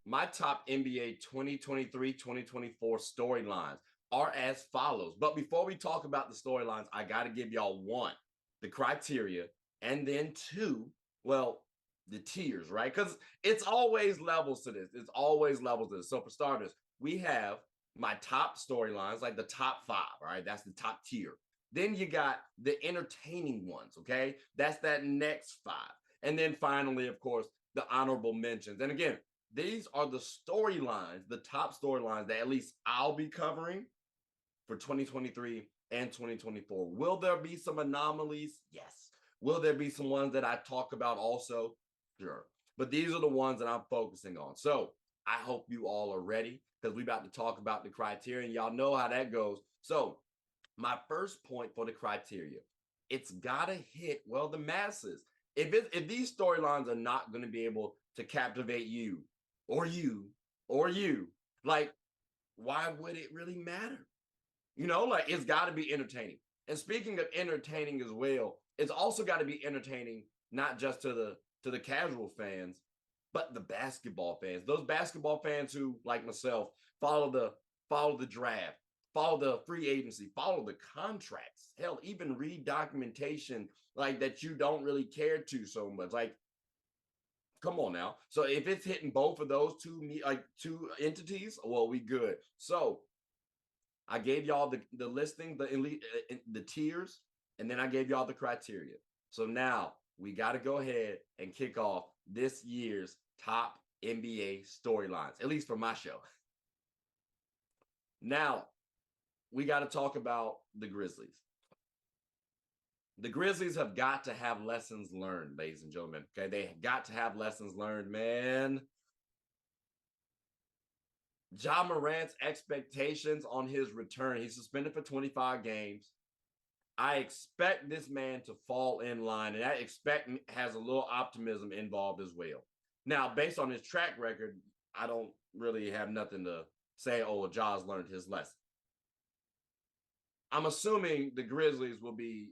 my top NBA 2023-2024 storylines are as follows. But before we talk about the storylines, I got to give y'all one, the criteria, and then two, well, the tiers, right? Because it's always levels to this. It's always levels to this. So for starters, we have my top storylines, like the top five, all right? That's the top tier. Then you got the entertaining ones, okay? That's that next five. And then finally, of course, the honorable mentions. And again, these are the storylines, the top storylines that at least I'll be covering for 2023 and 2024. Will there be some anomalies? Yes. Will there be some ones that I talk about also? Sure. But these are the ones that I'm focusing on. So I hope you all are ready because we're about to talk about the criteria and y'all know how that goes. So my first point for the criteria, it's got to hit, well, the masses. If these storylines are not going to be able to captivate you, like, why would it really matter? Like it's got to be entertaining. And speaking of entertaining as well, it's also got to be entertaining, not just to the casual fans, but the basketball fans. Those basketball fans who, like myself, follow the draft, follow the free agency, follow the contracts, hell, even read documentation like that you don't really care to so much. Like, come on now. So if it's hitting both of those two entities, well, we good. So I gave y'all the listing, the tiers, and then I gave y'all the criteria. So now we got to go ahead and kick off this year's top NBA storylines, at least for my show. Now, we got to talk about the Grizzlies. The Grizzlies have got to have lessons learned, ladies and gentlemen. Okay, they got to have lessons learned, man. Ja Morant's expectations on his return. He's suspended for 25 games. I expect this man to fall in line, and I expect has a little optimism involved as well. Now, based on his track record, I don't really have nothing to say, oh, well, Ja's learned his lesson. I'm assuming the Grizzlies will be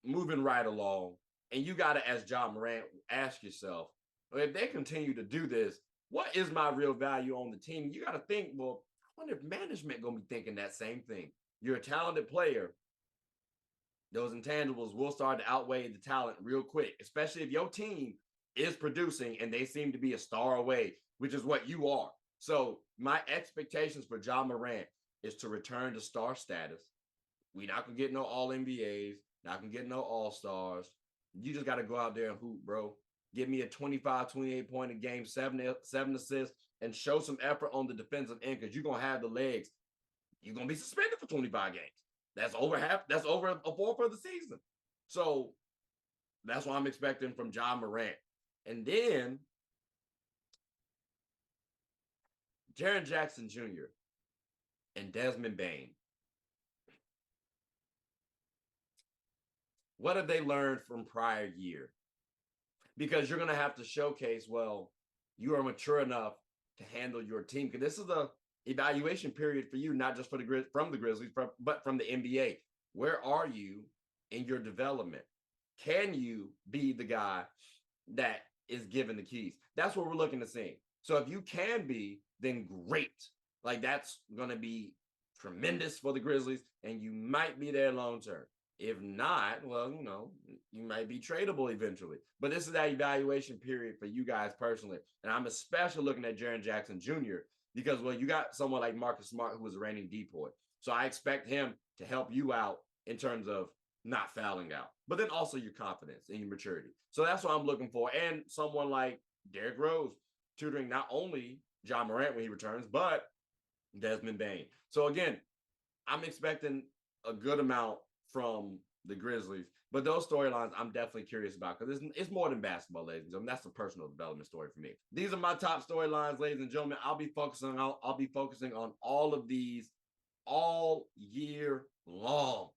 moving right along, and you got to, as Ja Morant, ask yourself, if they continue to do this, what is my real value on the team? You got to think, well, I wonder if management going to be thinking that same thing. You're a talented player. Those intangibles will start to outweigh the talent real quick, especially if your team is producing and they seem to be a star away, which is what you are. So my expectations for Ja Morant is to return to star status. We're not going to get no All-NBAs, not going to get no All-Stars. You just got to go out there and hoop, bro. Give me a 25, 28 point a game, seven assists, and show some effort on the defensive end because you're going to have the legs. You're going to be suspended for 25 games. That's over a fourth of the season. So that's what I'm expecting from Ja Morant. And then Jaren Jackson Jr. and Desmond Bane. What have they learned from prior year? Because you're going to have to showcase, well, you are mature enough to handle your team. Because this is the evaluation period for you, not just from the Grizzlies, but from the NBA. Where are you in your development? Can you be the guy that is given the keys? That's what we're looking to see. So if you can be, then great. Like that's going to be tremendous for the Grizzlies, and you might be there long term. If not, well, you might be tradable eventually. But this is that evaluation period for you guys personally. And I'm especially looking at Jaren Jackson Jr. because, well, you got someone like Marcus Smart who was a reigning depoy. So I expect him to help you out in terms of not fouling out, but then also your confidence and your maturity. So that's what I'm looking for. And someone like Derrick Rose tutoring not only Ja Morant when he returns, but Desmond Bane. So again, I'm expecting a good amount from the Grizzlies, but those storylines I'm definitely curious about because it's more than basketball, ladies and gentlemen. That's a personal development story for me. These are my top storylines, ladies and gentlemen. I'll be focusing on all of these all year long.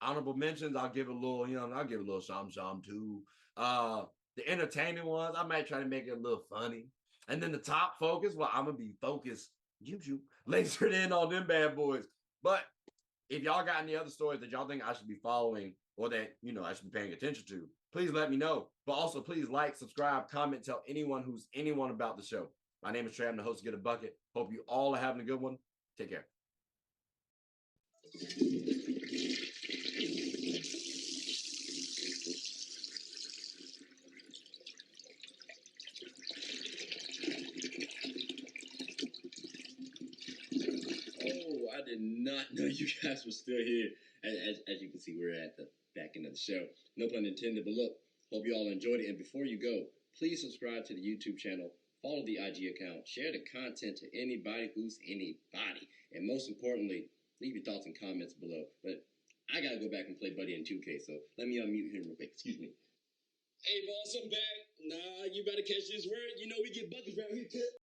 Honorable mentions, I'll give a little, I'll give a little sham too. The entertaining ones, I might try to make it a little funny. And then the top focus, well, I'm gonna be focused, lasered in on them bad boys. But if y'all got any other stories that y'all think I should be following or that, I should be paying attention to, please let me know. But also, please like, subscribe, comment, tell anyone about the show. My name is Trey. I'm the host of Get a Bucket. Hope you all are having a good one. Take care. Oh, I did not know you guys were still here. As you can see, we're at the back end of the show. No pun intended, but look, hope you all enjoyed it. And before you go, please subscribe to the YouTube channel, follow the IG account, share the content to anybody who's anybody. And most importantly, leave your thoughts and comments below. But I got to go back and play Buddy in 2K, so let me unmute him real quick. Excuse me. Hey, boss, I'm back. Nah, you better catch this word. You know we